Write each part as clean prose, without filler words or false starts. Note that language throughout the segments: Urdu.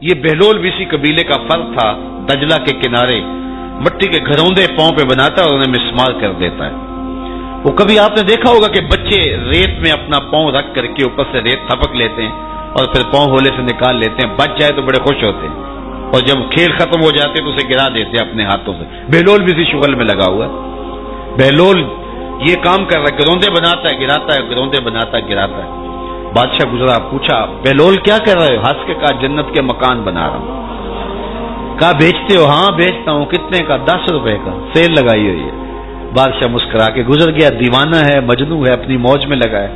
یہ بہلول بھی اسی قبیلے کا فرد تھا، دجلہ کے کنارے مٹی کے گھروندے پاؤں پہ بناتا ہے اور انہیں مسمار کر دیتا ہے۔ وہ کبھی آپ نے دیکھا ہوگا کہ بچے ریت میں اپنا پاؤں رکھ کر کے اوپر سے ریت تھپک لیتے ہیں اور پھر پاؤں ہولے سے نکال لیتے ہیں، بچ جائے تو بڑے خوش ہوتے ہیں، اور جب کھیل ختم ہو جاتے تو اسے گرا دیتے ہیں اپنے ہاتھوں سے۔ بہلول بھی اسی شغل میں لگا ہوا ہے۔ بہلول یہ کام کر رہا ہے، گروندے بناتا ہے گراتا ہے، گروندے بناتا ہے گراتا ہے۔ بادشاہ گزرا، پوچھا بہلول کیا کر رہے ہو؟ ہنس کے کہا جنت کے مکان بنا رہا ہوں۔ کہا بیچتے ہو؟ ہاں بیچتا ہوں۔ کتنے کا؟ 10 روپے کا، سیل لگائی ہوئی ہے۔ بادشاہ مسکرا کے گزر گیا، دیوانہ ہے، مجنوں ہے، اپنی موج میں لگا ہے۔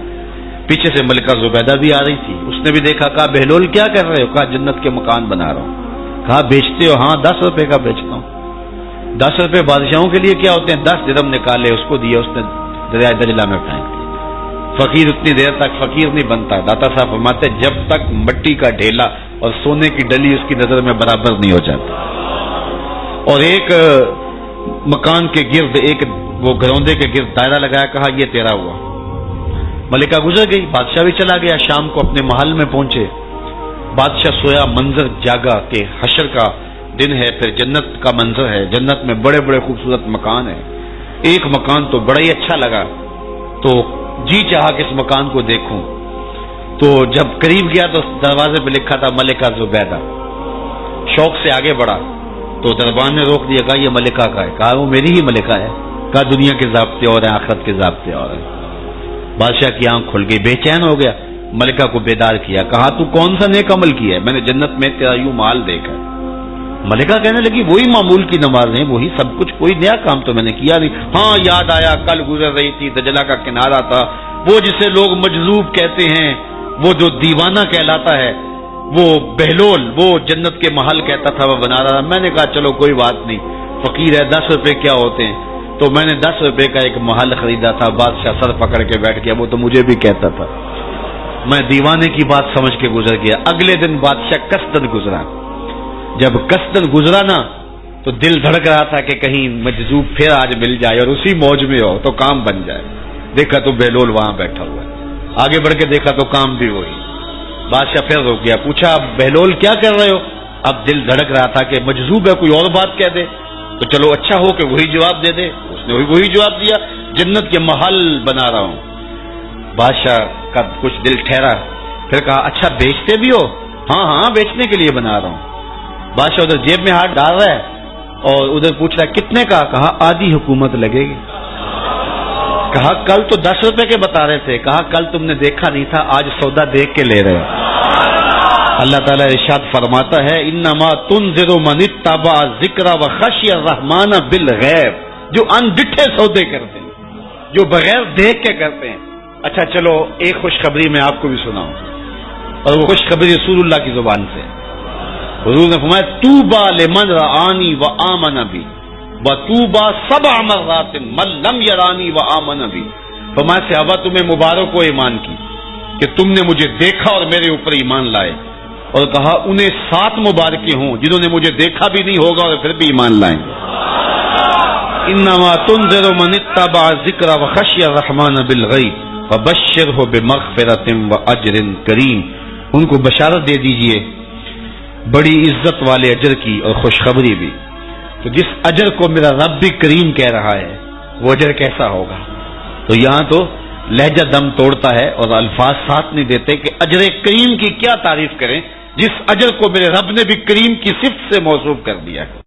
پیچھے سے ملکہ زبیدہ بھی آ رہی تھی، اس نے بھی دیکھا، کہا بہلول کیا کر رہے ہو؟ کہا جنت کے مکان بنا رہا ہوں۔ کہا بیچتے ہو؟ ہاں 10 روپے کا بیچتا ہوں۔ 10 روپے بادشاہوں کے لیے کیا ہوتے ہیں؟ 10 درہم نکالے، اس کو دیے، اس نے دریائے دجلہ میں پھینک دیا۔ فقیر اتنی دیر تک فقیر نہیں بنتا، داتا صاحب فرماتے جب تک مٹی کا ڈھیلا اور سونے کی ڈلی اس کی نظر میں برابر نہیں ہو جاتی۔ اور ایک مکان کے گرد، ایک وہ گروندے کے گرد دائرہ لگایا، کہا یہ تیرا ہوا۔ ملکہ گزر گئی، بادشاہ بھی چلا گیا۔ شام کو اپنے محل میں پہنچے، بادشاہ سویا، منظر جاگا کہ حشر کا دن ہے، پھر جنت کا منظر ہے، جنت میں بڑے بڑے خوبصورت مکان ہیں۔ ایک مکان تو بڑا ہی اچھا لگا، تو جی چاہا کہ اس مکان کو دیکھوں۔ تو جب قریب گیا تو دروازے پہ لکھا تھا ملکہ زبیدہ۔ شوق سے آگے بڑھا تو دربان نے روک دیا، کہا یہ ملکہ کا ہے۔ کہا وہ میری ہی ملکہ ہے۔ کہا دنیا کے ضابطے اور ہیں، آخرت کے ضابطے اور ہیں۔ بادشاہ کی آنکھ کھل گئی، بے چین ہو گیا، ملکہ کو بیدار کیا، کہا تو کون سا نیک عمل کیا ہے؟ میں نے جنت میں تیرا یوں مال دیکھا ہے۔ ملکہ کہنے لگی وہی معمول کی نمازیں، وہی سب کچھ، کوئی نیا کام تو میں نے کیا نہیں۔ ہاں یاد آیا، کل گزر رہی تھی، دجلہ کا کنارہ تھا، وہ جسے لوگ مجذوب کہتے ہیں، وہ جو دیوانہ کہلاتا ہے، وہ بہلول، وہ جنت کے محل کہتا تھا وہ بنا رہا تھا۔ میں نے کہا چلو کوئی بات نہیں، فقیر ہے، 10 روپے کیا ہوتے ہیں، تو میں نے 10 روپے کا ایک محل خریدا تھا۔ بادشاہ سر پکڑ کے بیٹھ گیا، وہ تو مجھے بھی کہتا تھا، میں دیوانے کی بات سمجھ کے گزر گیا۔ اگلے دن بادشاہ قصدن گزرا، جب قصدن گزرا نا تو دل دھڑک رہا تھا کہ کہیں مجذوب پھر آج مل جائے اور اسی موج میں ہو تو کام بن جائے۔ دیکھا تو بہلول وہاں بیٹھا ہوا ہے، آگے بڑھ کے دیکھا تو کام بھی وہی۔ بادشاہ پھر رک گیا، پوچھا بہلول کیا کر رہے ہو؟ اب دل دھڑک رہا تھا کہ مجذوب ہے، کوئی اور بات کہہ دے تو چلو اچھا ہو کہ وہی جواب دے دے۔ اس نے وہی جواب دیا، جنت کے محل بنا رہا ہوں۔ بادشاہ کا کچھ دل ٹھہرا، پھر کہا اچھا بیچتے بھی ہو؟ ہاں ہاں بیچنے کے لیے بنا رہا ہوں۔ بادشاہ ادھر جیب میں ہاتھ ڈال رہا ہے اور ادھر پوچھ رہا ہے کتنے کا؟ کہا آدھی حکومت لگے گی۔ کہا کل تو 10 روپے کے بتا رہے تھے۔ کہا کل تم نے دیکھا نہیں تھا، آج سودا دیکھ کے لے رہے۔ اللہ تعالیٰ ارشاد فرماتا ہے انما تنذر من اتبع ذکر وخشی الرحمن بالغیب، جو ان ڈٹھے سودے کرتے ہیں، جو بغیر دیکھ کے کرتے ہیں۔ اچھا چلو ایک خوشخبری میں آپ کو بھی سناؤں، اور وہ خوشخبری رسول اللہ کی زبان سے۔ حضور نے فرمایا طوبی لمن رآنی وآمن بی وطوبی 7 مرات من لم یرانی وآمن بی۔ فرمایا صحابہ تمہیں مبارک ہو ایمان کی کہ تم نے مجھے دیکھا اور میرے اوپر ایمان لائے، اور کہا انہیں 7 مبارکیں ہوں جنہوں نے مجھے دیکھا بھی نہیں ہوگا اور پھر بھی ایمان لائیں گے۔ انما تنذر من اتبع ذکر وخشی الرحمن بالغیب فبشرہ بمغفرۃ واجر کریم۔ ان کو بشارت دے دیجئے بڑی عزت والے اجر کی اور خوشخبری بھی۔ تو جس اجر کو میرا رب بھی کریم کہہ رہا ہے وہ اجر کیسا ہوگا؟ تو یہاں تو لہجہ دم توڑتا ہے اور الفاظ ساتھ نہیں دیتے کہ اجر کریم کی کیا تعریف کریں جس اجر کو میرے رب نے بھی کریم کی صفت سے موصوف کر دیا ہے۔